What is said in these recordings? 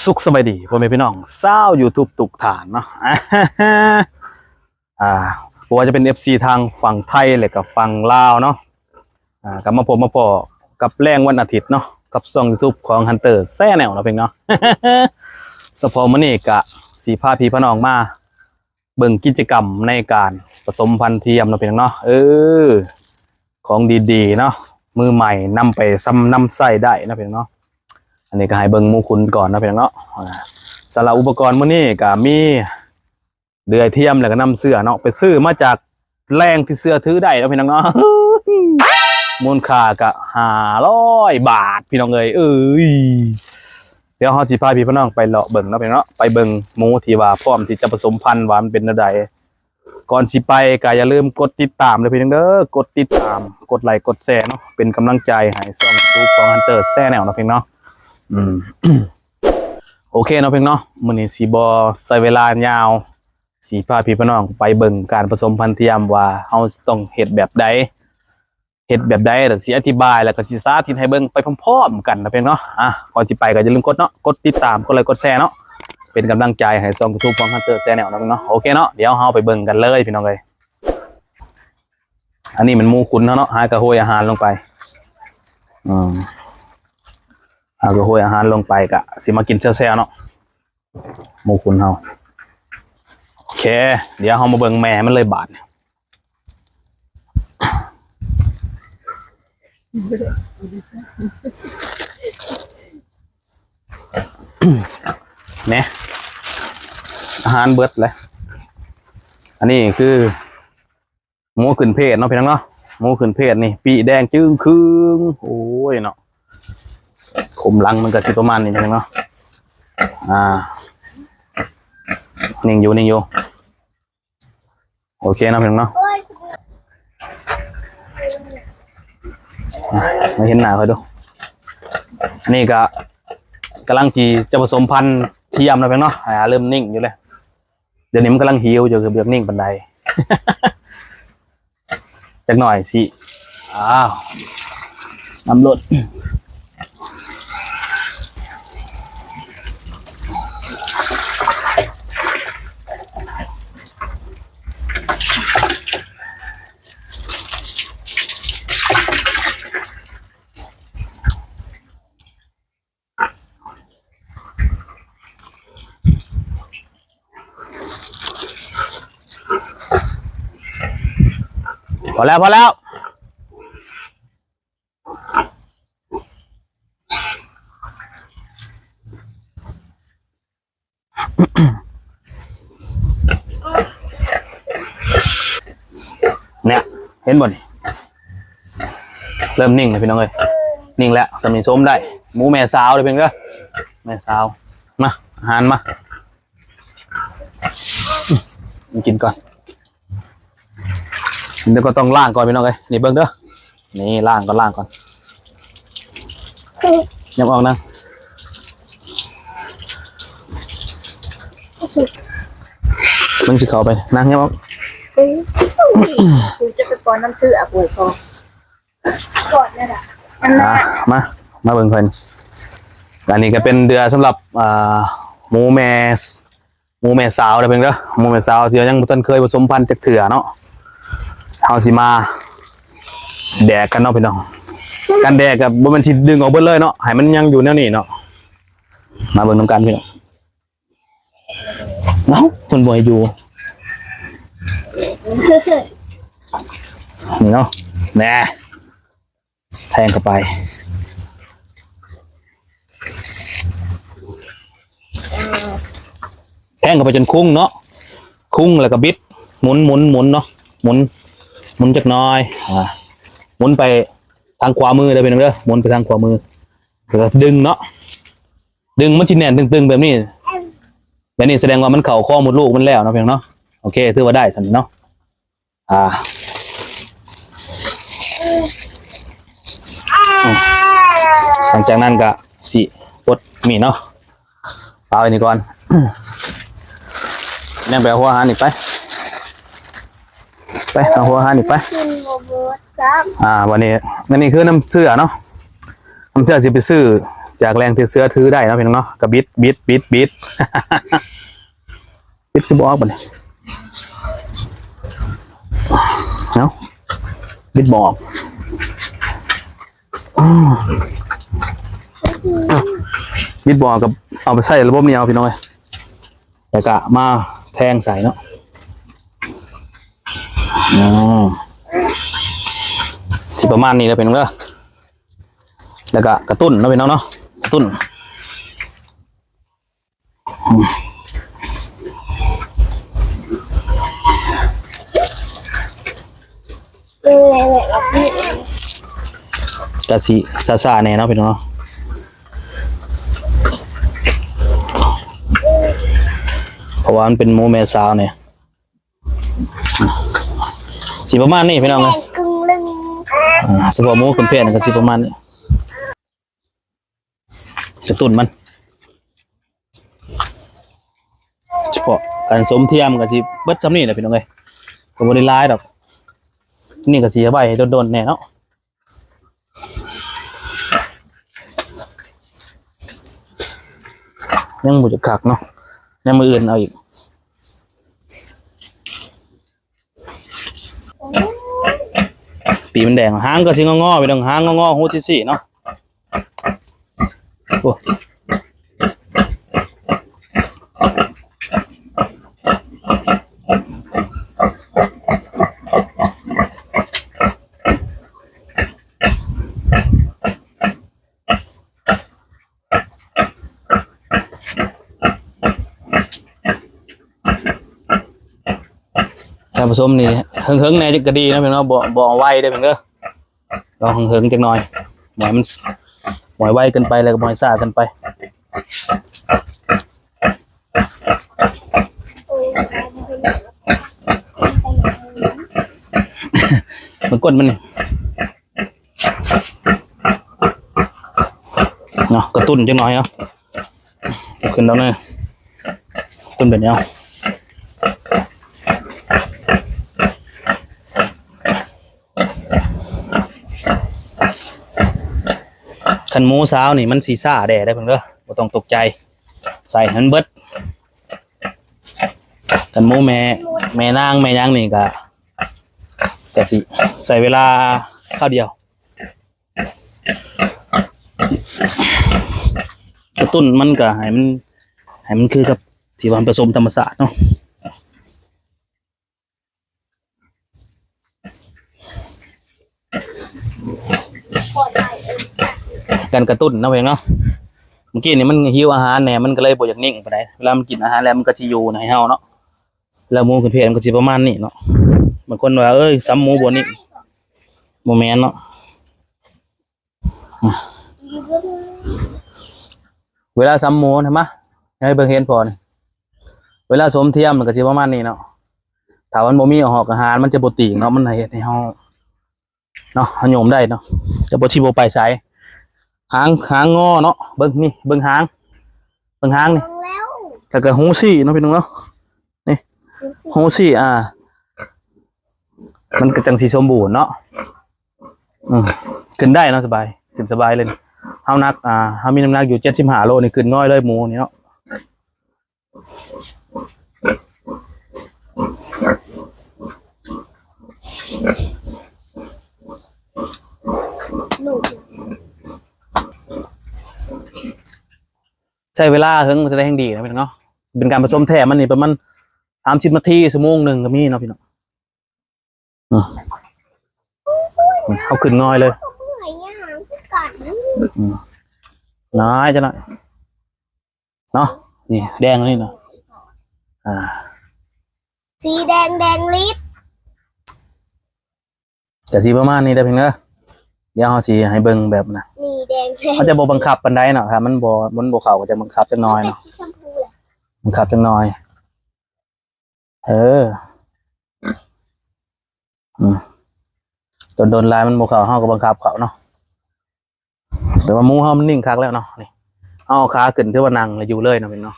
สุขสบายดีพ่อแม่พี่น้องเศร้ายูทูบตุกฐานเนาะเพราะว่าจะเป็น FC ทางฝั่งไทยและกับฝั่งลาวเนาะกลับมาพบมาพอกับแรงวันอาทิตย์เนาะกับช่อง YouTube ของ Hunter แซ่แนวเนาะเพียงเนาะ สพอมื้อนี้กะสีพาพี่พี่น้องมาเบิ่งกิจกรรมในการผสมพันธุ์เทียมเนาะเพียงเนาะของดีๆเนาะมือใหม่นำไปนำใส่ได้นะเพียงเนาะอันนี้ก็ให้เบิ่งหมู่คุณก่อนนะเพียงเนาะสำหรับอุปกรณ์มื้อนี้ก็มีเดือยเทียมแล้วก็นำเสื้อเนาะไปซื้อมาจากแรงที่เสื้อถือได้นะพี่น้องเนาะ มูลค่าก็500 บาทพี่น้องเอ้ยเดี๋ยวเฮาสิพาพี่น้องไปเลาะเบิ่งเนาะพี่น้องเนาะไปเบิ่งหมูที่ว่าพร้อมที่จะผสมพันธุ์ว่ามันเป็นจังไดก่อนสิไปก็อย่าลืมกดติดตามเด้อพี่น้องเด้อกดติดตามกดไลค์กดแชร์เนาะเป็นกำลังใจให้ช่อง YouTube ของ Hunter แซ่แนวเนาะพี่น้องเนาะโอเคเนาะเพียงเนาะมื้อนี้สิบ่ใช้เวลายาวสิพาพี่น้องไปเบิ่งการผสมพันธุ์เทียมว่าเฮาต้องเฮ็ดแบบใดแล้วสิอธิบายแล้วก็สิสาธิตให้เบิ่งไปพร้อมๆกันนะเพียงเนาะก่อนสิไปก็อย่าลืมกดเนาะกดติดตามกดไลค์กดแชร์เนาะเป็นกำลังใจให้ช่อง YouTube ของ Hunter แซ่แนวเนาะเนาะโอเคเนาะเดี๋ยวเฮาไปเบิ่งกันเลยพี่น้องเอ้ยอันนี้มันหมูขุนเนาะหากระโหยอาหารลงไปเอากระโหยอาหารลงไปกะสิมากินแซ่ๆเนาะหมูคุณเฮาโอเคเดี๋ยวเฮามาเบิ่งแม่มันเลยบาดเนี่ยอาหารเบิดเลยอันนี้คือหมูขึ้นเพศเนาะพี่น้องเนาะหมูขึ้นเพศนี่ปีแดงจึ้งครึ่งโอ้ยเนาะขมหลังมันก็สิประมาณนี้พี่น้องเนาะนิ่งอยู่โอเคนะพี่น้องเนาะไม่เห็นหน้าเขาดูนี่ก็กำลังจะผสมพันธุ์เทียมนะพี่น้องเนาะเริ่มนิ่งอยู่เลยเดี๋ยวนี้มันกำลังหิวอยู่คือเบือกนิ่งบันไดจักหน่อยสิน้ำลดพอแล้วเนี่ยเห็นบ่นี่เริ่มนิ่งเลยพี่น้องเอ้ยนิ่งแล้วสมิงส้มได้หมูแม่สาวเลยเพียงเด้อแม่สาวมาอาหารมากินก่อนเดี๋ยวก็ต้องล่างก่อนพี่น้องเอ้ยนี่เบิ่งเด้อนี่ล่างก่อนยับออกนะมึงจะเข้าไปนั่งยับออกกูจะไปป้อนน้ำเชื่อปุ๋ยพอก่อนนี่แหละมาเบิ่งเพิ่นอันนี้ก็เป็นเดือสำหรับหมูแม่สาวได้เพิ่นเด้อหมูแม่สาวที่ยังบ่ทันเคยผสมพันธุ์จักเทื่อเนาะเฮาสิมาแดกกันเนาะพี่น้องการแดกกับบ่แม่นสิดึงออกเบิดเลยเนาะให้มันยังอยู่แนวนี้เนาะมาเบิ่งนำกันพี่น้องเอ้าเพิ่นบ่ให้อยู่นี่เนาะแน่แทงเข้าไปแทงเข้าไปจนคุ้งเนาะคุ้งแล้วก็บิดหมุนเนาะหมุนจักหน่อยหมุนไปทางขวามือเด้อพี่น้องเด้อหมุนไปทางขวามือแล้วก็ดึงเนาะดึงมันสิแน่นตึงๆแบบนี้แสดงว่ามันเข้าข้อมดลูกมันแล้วเนาะพี่น้องเนาะโอเคถือว่าได้ซั่นเนาะหลังจากนั้นก็สิปลดมีเนาะเอาอันนี้ก่อนเนี่ยไปเอาหัวอาหารอีกไปเอาหัวอาหารอีกไปวันนี้คือน้ำเสื้อเนาะน้ำเสื้อจะไปซื้อ จากแรงที่เสื้อถือได้นะพี่น้องเนาะกับบิด บิดคือบอกบ่เนี่ยเนาะบิดบอกบิดบอกกับเอาไปใส่ระบบนี้เอาพี่น้องเลยแต่กะมาแทงใส่เนาะสิประมาณนี้แล้วพี่น้องเด้อแล้วก็กระตุ้นเนาะพี่น้องเนาะกระตุ้นกะสิซาๆแน่เนาะพี่น้องเนาะเพราะว่ามันเป็นหมูแม่สาวเนี่ยสิประมาณนี้พี่น้องเลยสปอร์ตหมูคุณเพื่อนก็สิประมาณนี้กระตุ้นมันเฉพาะการสมเทียมก็สิเบิดจำนี่แหละพี่น้องเลยก็บ่ได้หลายดอกนี่ก็สิเอาไว้ให้โดนๆแน่เนาะยังบ่จะคักเนาะยังมืออื่นเอาอีกปีมันแดงหางก็สิงอๆไปตรงหางงอๆหูที่สี่เนาะโอ้การผสมนี่เฮิงๆแน่จะก็ดีนะเพื่อนเนาะบ่ไวได้เพื่อนเด้อลองเฮิงๆจักหน่อยหมอยมันหมอยไวเกินไปแล้วก็หมอยซ่าเกินไปมันก้นมันนี่เนาะกระตุ้นจักหน่อยเนาะขึ้นแล้วเนี่ยตุ้นแบบนี้เอาขันหมูสาวนี่มันสีซ่าแด่ได้เพิ่นเด้อบ่ต้องตกใจใส่หันเบิดขันหมูแม่นางแม่ยังนี่ก็สิใส่เวลาข้าวเดียวกระตุ้นมันก็ให้มันคือกับที่ว่าผสมธรรมชาติเนาะการกระตุ้นนะเพื่อนเนาะเมื่อกี้นี่มันหิวอาหารแหน่มันก็เลยบ่อยากนิ่งปานใดเวลามันกินอาหารแล้วมันก็สิอยู่ในเฮาเนาะแล้วหมูเพื่อนมันก็สิประมาณนี้เนาะบางคนว่าเอ้ยซ้ำหมูบ่นิ่งบ่แม่นเนาะเวลาซ้ำหมูใช่มั้ยให้เบิ่งเห็นพอนี่เวลาสมเทียมมันก็สิประมาณนี้เนาะถ้ามันบ่มีหอกอาหารมันจะบ่ติ่งเนาะมันเฮ็ดให้เฮาเนาะโยมได้เนาะจะบ่สิบ่ไปไสหางงอเนาะเบิ่งนี่เบิ่งหางนี่ก็หูซี่เนาะพี่น้องเนาะนี่หูซี่มันก็จังสิสมบูรณ์เนาะขึ้นได้เนาะสบายขึ้นสบายเลยเฮานักเฮามีน้ำหนักอยู่75โลนี่ขึ้นน้อยเลยหมูนี่เนาะใช้เวลาเฮิงมันจะได้แห่งดีนะพี่น้องเนาะเป็นการผสมแท้มันนี่ประมาณ30 นาทีชั่วโมงหนึ่งก็มีเนาะพี่น้องเอาขึ้นน้อยเลยน้อยจะหน่อยเนาะนี่แดงนี่เนาะสีแดงลิตรแต่สีประมาณนี้ได้เพียงเด้อเดี๋ยวเฮาสิให้เบิ่งแบบน่ะนี่แดงเขาจะบ่บังคับปานใดเนาะถ้ามันบ่เข้าก็จะบังคับจักหน่อยเนาะบังคับจักหน่อยโดนลายมันบ่เข้าเฮาก็บังคับเขาเนาะแต่ว่าหมูเฮามันนิ่งคักแล้วเนาะนี่เอาขาขึ้นถือว่านั่งแล้วอยู่เลยเนาะพี่เนาะ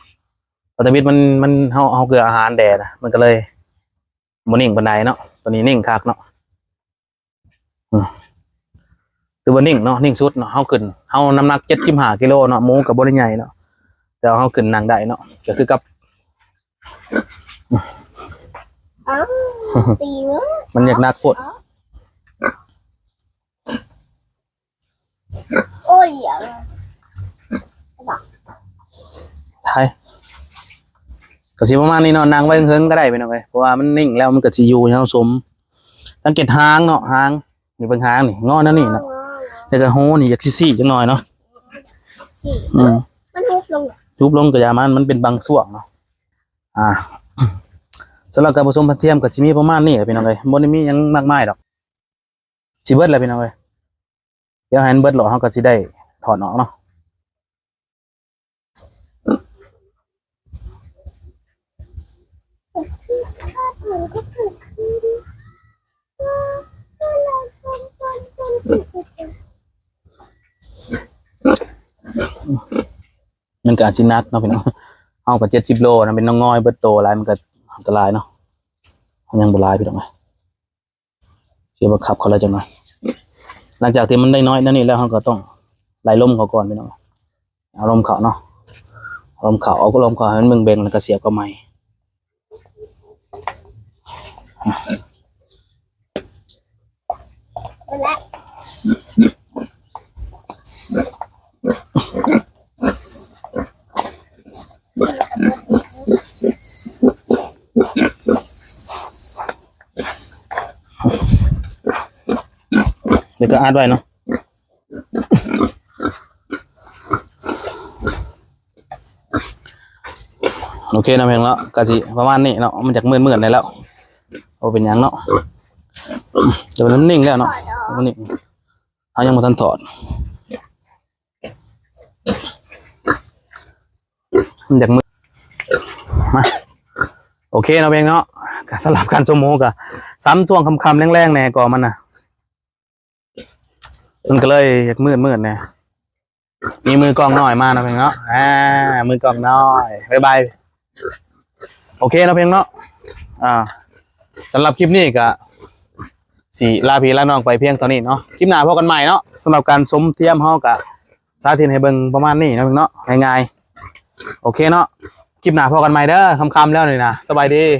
ปฐวิตมันเฮาเกลืออาหารแดดนะมันก็เลยบ่นิ่งปานใดเนาะตัวนี้นิ่งคักเนาะ ถือว่านิ่งเนาะนิ่งสุดเนาะเฮาขึ้นเฮาน้ำหนัก75กิโลเนาะหมูก็บ่ได้ใหญ่เนาะแต่ว่าเฮาขึ้นนั่งได้เนาะก็คือกับ อ้าวตีเนาะ มันอยากหนักโพด โอ้ยอย่าง ใช่ก็สิประมาณนี้เนาะนั่งไว้เฮิงๆก็ได้ไปเนาะเว้ยเพราะว่ามันนิ่งแล้วมันก็สิอยู่ให้เฮาสมสังเกตหางเนาะหางนี่เบิ่งหางนี่งอนั่นนี่เนาะแล้วก็หูนี่อยากซี่ๆจังหน่อยเนาะ สิ อืม มันทุบลง ทุบลงก็อย่ามันเป็นบางส่วงเนาะสำหรับการผสมพันธุ์เทียมก็สิมีประมาณนี้แหละพี่น้องเอ้ยบ่ได้มีหยังมากมายดอกสิเบิดแล้วพี่น้องเอ้ยเดี๋ยวให้มันเบิดหรอเฮาก็สิได้ถอดออกเนาะ มันก็ถูก มันก็อาจสิหนักเนาะพี่น้องเฮาก็70โลนะเป็นน้องน้อยเบิดโตหลายมันก็อันตรายเนาะมันยังบ่หลายพี่น้องเอ้ยสิบังคับเขาแล้วจังหน่อยหลังจากที่มันได้น้อยนั่นนี่แล้วเฮาก็ต้องไล่ลมเขาก่อนพี่น้องเอาลมเขาเนาะเอาลมเขาเอาลมเขาให้มันเบ่งๆแล้วก็เสียบเข้าใหม่ และ เดี๋ยวก็อัดไว้เนาะโอเคนะเพียงแล้วก็สิประมาณนี้เนาะมันจากมืดๆได้แล้วเอาเป็นหยังเนาะเดี๋ยวมันนิ่งแล้วเนาะมันนิ่งเอายังบ่ทันถอดมันจากมืดมาโอเคเนาะเพียงเนาะก็สำหรับการสมโมก็ซ้ำทวงคำๆแรงๆแน่ก่อนมันน่ะมันก็เลยอยากมืดแน่มีมือกล้องน้อยมาเนาะเพียงเนาะมือกล้องน้อยบ๊ายบายโอเคเนาะเพียงเนาะสำหรับคลิปนี้ก็สิลาพี่ลาน้องไปเพียงเท่านี้เนาะคลิปหน้าพบกันใหม่เนาะสำหรับการสมเทียมเฮาก็สาธิตให้เบิ่งประมาณนี้เนาะเพียงเนาะง่ายๆโอเคเนาะคลิปหน้าพบกันใหม่เด้อค่ำๆแล้วนี่นะสบายดี